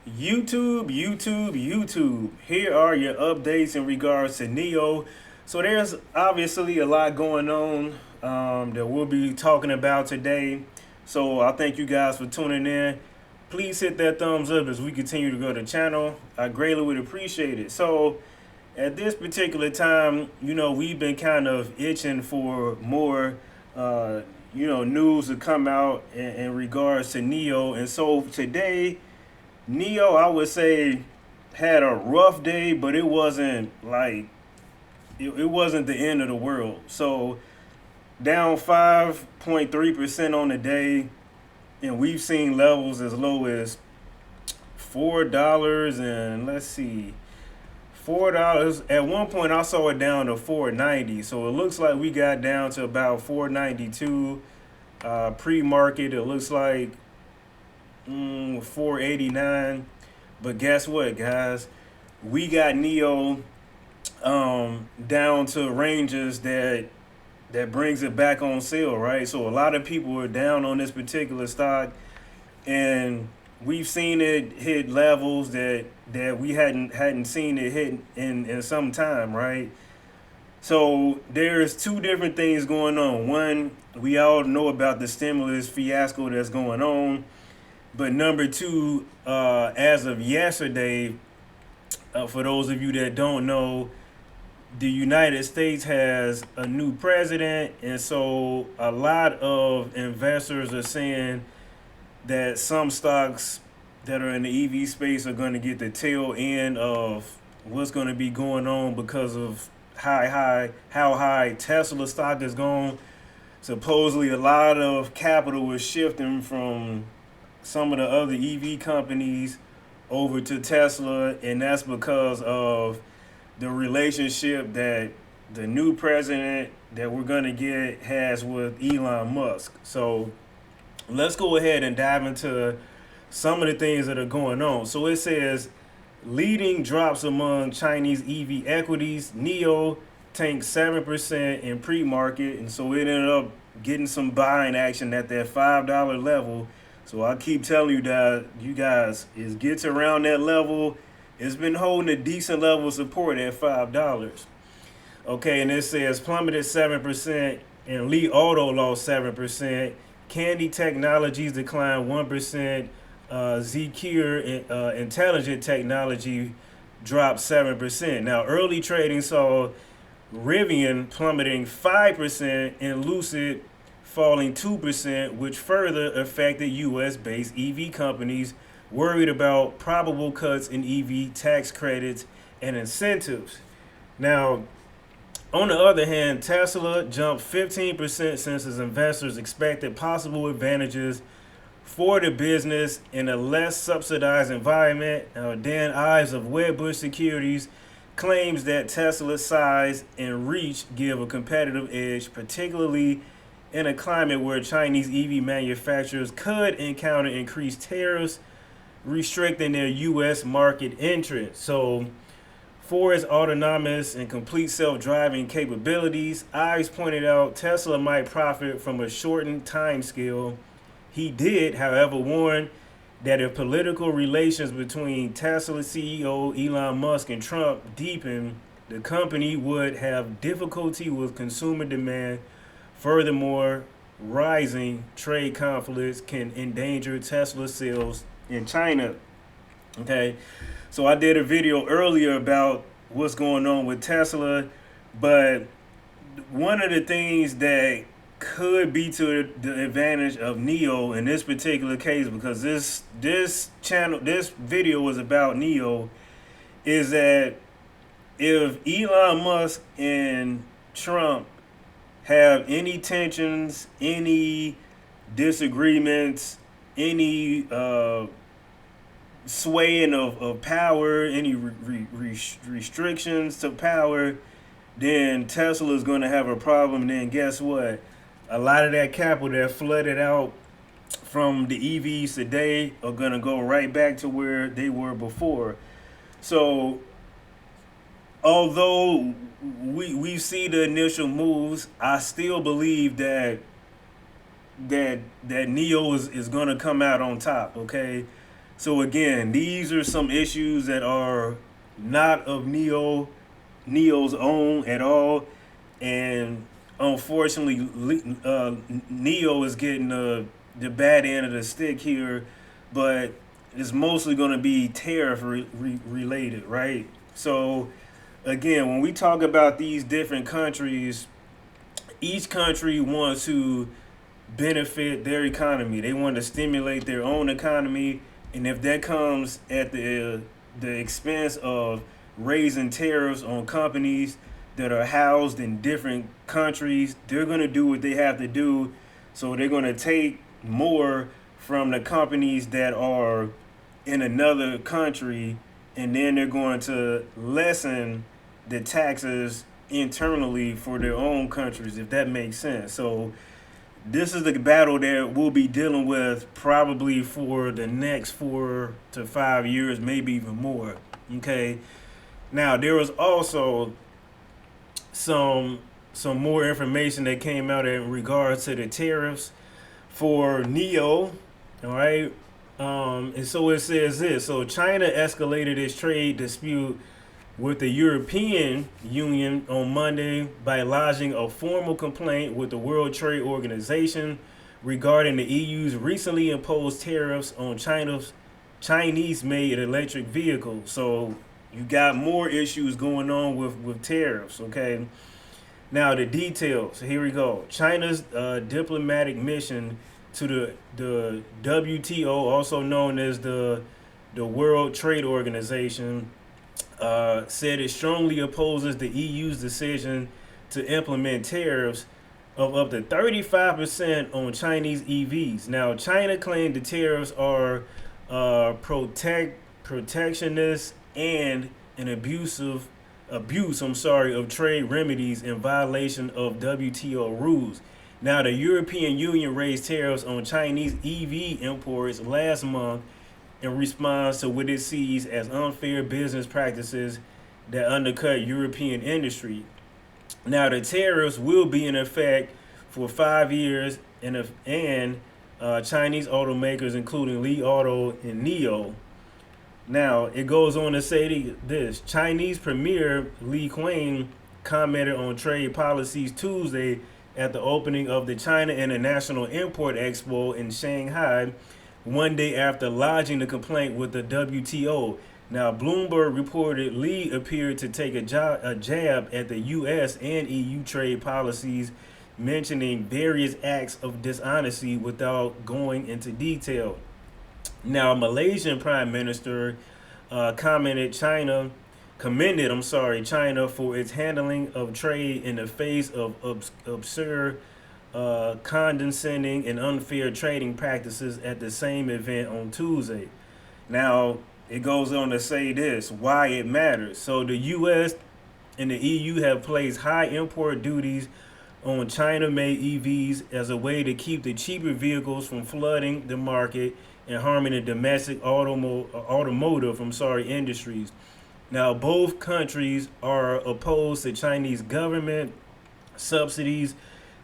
YouTube. Here are your updates in regards to Neo. So there's obviously a lot going on that we'll be talking about today. So I thank you guys for tuning in. Please hit that thumbs up as we continue to grow the channel. I greatly would appreciate it. So at this particular time, we've been kind of itching for more, news to come out in regards to Neo. And so today, Neo, I would say, had a rough day, but it wasn't like it wasn't the end of the world. So down 5.3% on the day, and we've seen levels as low as $4 and let's see, $4. At one point, I saw it down to 4.90. So it looks like we got down to about 4.92 pre-market. It looks like 4.89. But guess what, guys? We got Neo down to ranges that brings it back on sale, right? So a lot of people are down on this particular stock, and we've seen it hit levels that we hadn't seen it hit in some time, right? So there's two different things going on. One, we all know about the stimulus fiasco that's going on. But number two, as of yesterday, for those of you that don't know, the United States has a new president, and so a lot of investors are saying that some stocks that are in the EV space are going to get the tail end of what's going to be going on because of how high Tesla stock is going. Supposedly, a lot of capital is shifting from some of the other EV companies over to Tesla, and that's because of the relationship that the new president that we're going to get has with Elon Musk. So let's go ahead and dive into some of the things that are going on. So it says leading drops among Chinese EV equities. Neo tanked 7% in pre-market, and so it ended up getting some buying action at that $5 level. So I keep telling you that you guys, it gets around that level. It's been holding a decent level of support at $5. Okay, and it says plummeted 7%, and Li Auto lost 7%. Candy Technologies declined 1%. ZQ Intelligent Technology dropped 7%. Now, early trading saw Rivian plummeting 5% and Lucid falling 2%, which further affected U.S.-based EV companies worried about probable cuts in EV tax credits and incentives. Now, on the other hand, Tesla jumped 15% since its investors expected possible advantages for the business in a less subsidized environment. Now, Dan Ives of Wedbush Securities claims that Tesla's size and reach give a competitive edge, particularly in a climate where Chinese EV manufacturers could encounter increased tariffs restricting their U.S. market entrance. So, for its autonomous and complete self-driving capabilities, Ives pointed out Tesla might profit from a shortened time scale. He did, however, warn that if political relations between Tesla CEO Elon Musk and Trump deepen, the company would have difficulty with consumer demand. Furthermore, rising trade conflicts can endanger Tesla sales in China. Okay, so I did a video earlier about what's going on with Tesla, but one of the things that could be to the advantage of Neo in this particular case, because this video was about Neo, is that if Elon Musk and Trump have any tensions, any disagreements, any swaying of power, any restrictions to power, then Tesla is going to have a problem. And then guess what? A lot of that capital that flooded out from the EVs today are going to go right back to where they were before. So although we see the initial moves, I still believe that Neo is going to come out on top, okay? So again, these are some issues that are not of Neo's own at all, and unfortunately, Neo is getting the bad end of the stick here, but it's mostly going to be tariff related, right? So again, when we talk about these different countries, each country wants to benefit their economy. They want to stimulate their own economy, and if that comes at the expense of raising tariffs on companies that are housed in different countries, they're going to do what they have to do. So they're going to take more from the companies that are in another country, and then they're going to lessen the taxes internally for their own countries, if that makes sense. So this is the battle that we'll be dealing with probably for the next 4 to 5 years, maybe even more. Okay. Now there was also some more information that came out in regards to the tariffs for Neo. All right. And so it says this. So China escalated its trade dispute with the European Union on Monday by lodging a formal complaint with the World Trade Organization regarding the EU's recently imposed tariffs on Chinese-made electric vehicles. So you got more issues going on with tariffs, okay? Now the details. Here we go. China's diplomatic mission to the WTO, also known as the World Trade Organization, said it strongly opposes the EU's decision to implement tariffs of up to 35% on Chinese EVs. Now, China claimed the tariffs are protectionist and an abuse of trade remedies in violation of WTO rules. Now, the European Union raised tariffs on Chinese EV imports last month in response to what it sees as unfair business practices that undercut European industry. Now, the tariffs will be in effect for 5 years, and Chinese automakers, including Li Auto and Neo. Now, it goes on to say this. Chinese Premier Li Qiang commented on trade policies Tuesday at the opening of the China International Import Expo in Shanghai, one day after lodging the complaint with the WTO. Now, Bloomberg reported Lee appeared to take a jab at the U.S. and EU trade policies, mentioning various acts of dishonesty without going into detail. Now, Malaysian Prime Minister commended China for its handling of trade in the face of absurd, condescending, and unfair trading practices at the same event on Tuesday. Now, it goes on to say this, why it matters. So the U.S. and the EU have placed high import duties on China-made EVs as a way to keep the cheaper vehicles from flooding the market and harming the domestic automotive industries. Now, both countries are opposed to Chinese government subsidies,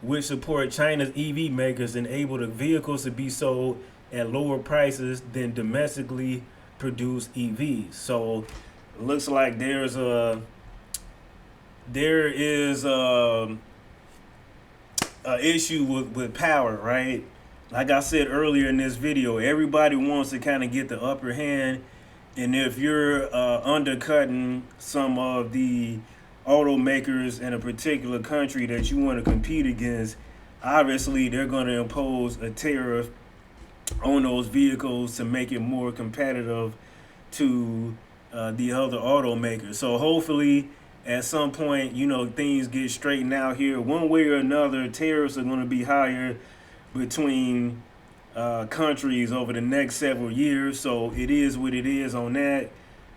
which support China's EV makers and enable the vehicles to be sold at lower prices than domestically produced EVs. So, it looks like there is a issue with power, right? Like I said earlier in this video, everybody wants to kind of get the upper hand, and if you're undercutting some of the automakers in a particular country that you want to compete against, obviously they're going to impose a tariff on those vehicles to make it more competitive to the other automakers. So hopefully at some point, things get straightened out here. One way or another, tariffs are going to be higher between countries over the next several years. So it is what it is on that.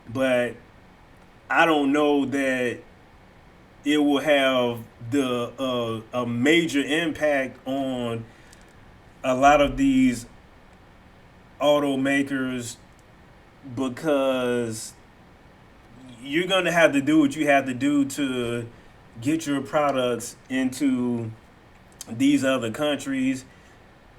But I don't know that it will have a major impact on a lot of these automakers, because you're going to have to do what you have to do to get your products into these other countries.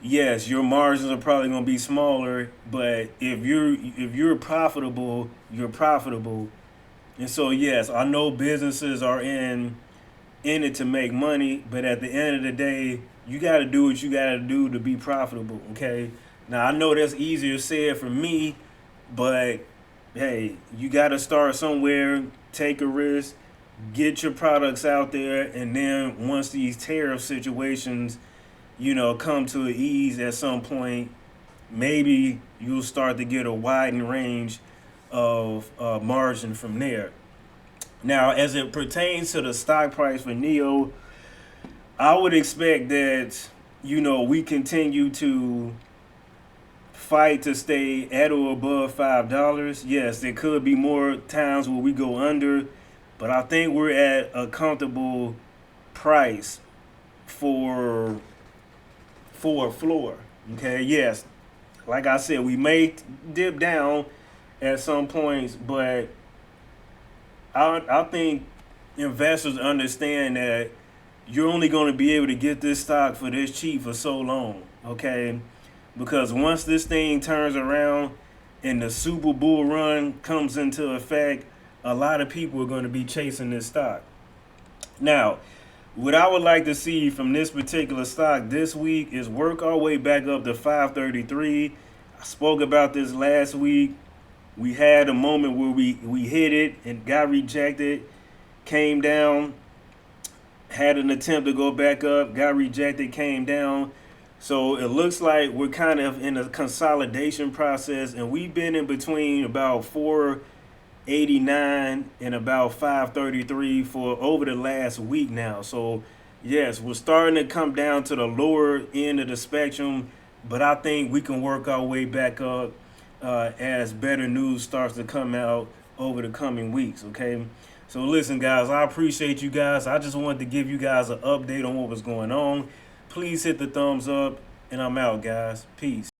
yes, your margins are probably going to be smaller, but if you're profitable, you're profitable. And so yes, I know businesses are in it to make money, but at the end of the day, you got to do what you got to do to be profitable, okay? Now, I know that's easier said for me, but hey, you got to start somewhere, take a risk, get your products out there, and then once these tariff situations, come to an ease at some point, maybe you'll start to get a widened range of margin from there. Now, as it pertains to the stock price for Neo, I would expect that we continue to fight to stay at or above $5. Yes, there could be more times where we go under, but I think we're at a comfortable price for a floor. Okay, yes, like I said, we may dip down at some points, but I think investors understand that you're only going to be able to get this stock for this cheap for so long, okay? Because once this thing turns around and the Super Bull run comes into effect, a lot of people are going to be chasing this stock. Now, what I would like to see from this particular stock this week is work our way back up to 533. I spoke about this last week. We had a moment where we hit it and got rejected, came down, had an attempt to go back up, got rejected, came down. So it looks like we're kind of in a consolidation process, and we've been in between about 489 and about 533 for over the last week now. So yes, we're starting to come down to the lower end of the spectrum, but I think we can work our way back up as better news starts to come out over the coming weeks, okay? So listen, guys, I appreciate you guys. I just wanted to give you guys an update on what was going on. Please hit the thumbs up, and I'm out, guys. Peace.